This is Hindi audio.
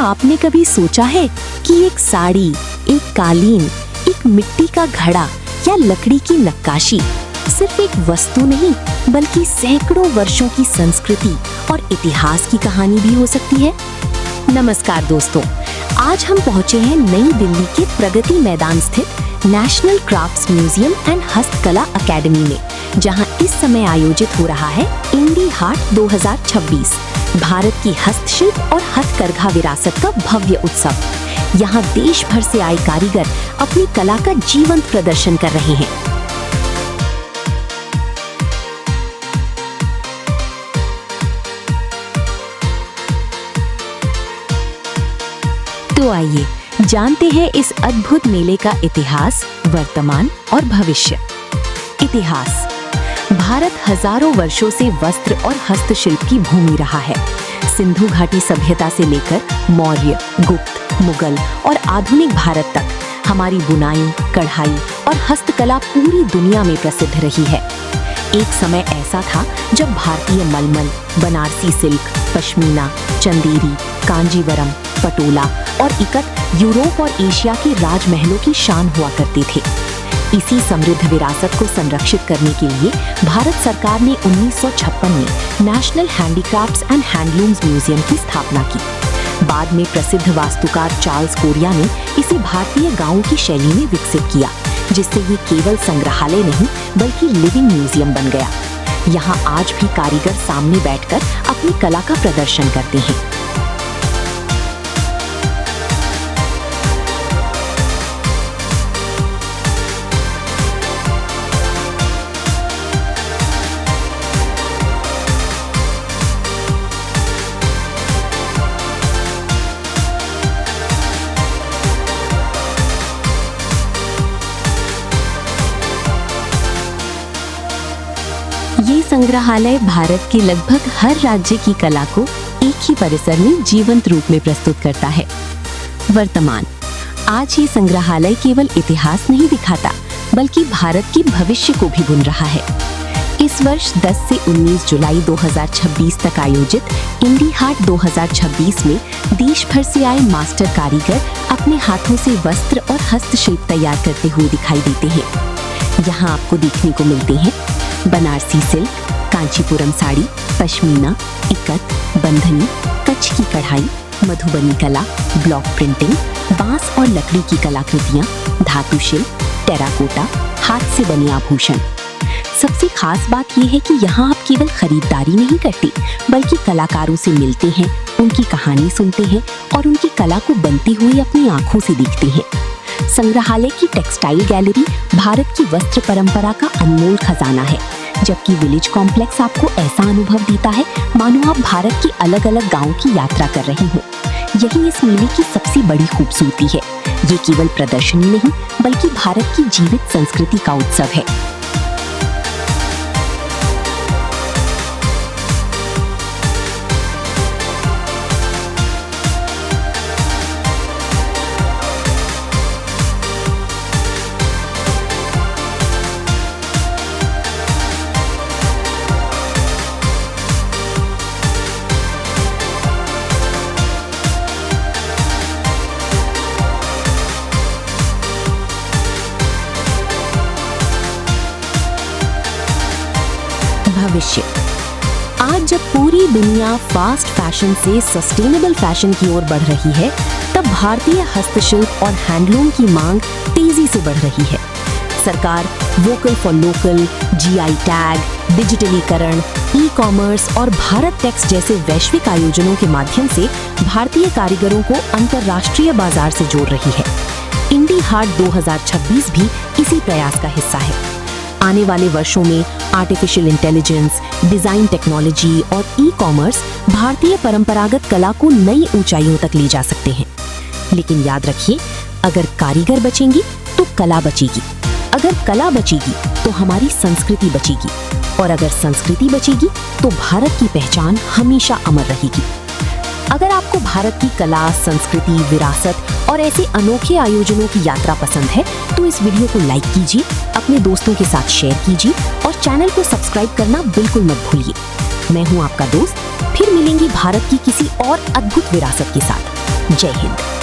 आपने कभी सोचा है कि एक साड़ी, एक कालीन, एक मिट्टी का घड़ा या लकड़ी की नक्काशी सिर्फ एक वस्तु नहीं बल्कि सैकड़ों वर्षों की संस्कृति और इतिहास की कहानी भी हो सकती है? नमस्कार दोस्तों, आज हम पहुंचे हैं नई दिल्ली के प्रगति मैदान स्थित नेशनल क्राफ्ट्स म्यूजियम एंड हस्तकला अकेडमी में, जहां इस समय आयोजित हो रहा है इंडी हाट 2026, भारत की हस्तशिल्प और हथकरघा विरासत का भव्य उत्सव। यहाँ देश भर से आए कारीगर अपनी कला का जीवंत प्रदर्शन कर रहे हैं। तो आइए जानते हैं इस अद्भुत मेले का इतिहास, वर्तमान और भविष्य। इतिहास। भारत हजारों वर्षों से वस्त्र और हस्तशिल्प की भूमि रहा है। सिंधु घाटी सभ्यता से लेकर मौर्य, गुप्त, मुगल और आधुनिक भारत तक हमारी बुनाई, कढ़ाई और हस्तकला पूरी दुनिया में प्रसिद्ध रही है। एक समय ऐसा था जब भारतीय मलमल, बनारसी सिल्क, पश्मीना, चंदेरी, कांजीवरम, पटोला और इकत यूरोप और एशिया के राजमहलों की शान हुआ करते थे। इसी समृद्ध विरासत को संरक्षित करने के लिए भारत सरकार ने 1956 में national handicrafts and handlooms museum की स्थापना की। बाद में प्रसिद्ध वास्तुकार चार्ल्स कोरिया ने इसे भारतीय गांवों की शैली में विकसित किया, जिससे ये केवल संग्रहालय नहीं बल्कि लिविंग म्यूजियम बन गया। यहाँ आज भी कारीगर सामने बैठकर अपनी कला का प्रदर्शन करते हैं। ये संग्रहालय भारत के लगभग हर राज्य की कला को एक ही परिसर में जीवंत रूप में प्रस्तुत करता है। वर्तमान। आज ये संग्रहालय केवल इतिहास नहीं दिखाता बल्कि भारत की भविष्य को भी बुन रहा है। इस वर्ष 10 से 19 जुलाई 2026 तक आयोजित इंडी हाट 2026 में देश भर से आए मास्टर कारीगर अपने हाथों से वस्त्र और हस्तशिल्प तैयार करते हुए दिखाई देते हैं। यहाँ आपको देखने को मिलते हैं बनारसी सिल्क, कांचीपुरम साड़ी, पश्मीना, इकत, बंधनी, कच्छ की कढ़ाई, मधुबनी कला, ब्लॉक प्रिंटिंग, बांस और लकड़ी की कलाकृतियाँ, धातु शिल्प, टेराकोटा, हाथ से बने आभूषण। सबसे खास बात यह है कि यहाँ आप केवल खरीदारी नहीं करते बल्कि कलाकारों से मिलते हैं, उनकी कहानी सुनते हैं और उनकी कला को बनती हुई अपनी आंखों से देखते हैं। संग्रहालय की टेक्सटाइल गैलरी भारत की वस्त्र परंपरा का अनमोल खजाना है, जबकि विलेज कॉम्प्लेक्स आपको ऐसा अनुभव देता है मानो आप भारत के अलग अलग गांवों की यात्रा कर रहे हो। यही इस मेले की सबसे बड़ी खूबसूरती है। ये केवल प्रदर्शनी नहीं बल्कि भारत की जीवित संस्कृति का उत्सव है। भविष्य। आज जब पूरी दुनिया फास्ट फैशन से सस्टेनेबल फैशन की ओर बढ़ रही है, तब भारतीय हस्तशिल्प और हैंडलूम की मांग तेजी से बढ़ रही है। सरकार vocal for local, GI tag, डिजिटलीकरण, ई-कॉमर्स और भारत टेक्स जैसे वैश्विक आयोजनों के माध्यम से भारतीय कारीगरों को अंतर्राष्ट्रीय बाजार से जोड़ रही है। इंडी हाट 2026 भी इसी प्रयास का हिस्सा है। आने वाले वर्षों में आर्टिफिशियल इंटेलिजेंस, डिजाइन टेक्नोलॉजी और ई-कॉमर्स भारतीय परंपरागत कला को नई ऊंचाइयों तक ले जा सकते हैं। लेकिन याद रखिए, अगर कारीगर बचेंगी तो कला बचेगी, अगर कला बचेगी तो हमारी संस्कृति बचेगी, और अगर संस्कृति बचेगी तो भारत की पहचान हमेशा अमर रहेगी। अगर आपको भारत की कला, संस्कृति, विरासत और ऐसे अनोखे आयोजनों की यात्रा पसंद है तो इस वीडियो को लाइक कीजिए, अपने दोस्तों के साथ शेयर कीजिए और चैनल को सब्सक्राइब करना बिल्कुल मत भूलिए। मैं हूं आपका दोस्त, फिर मिलेंगे भारत की किसी और अद्भुत विरासत के साथ। जय हिंद।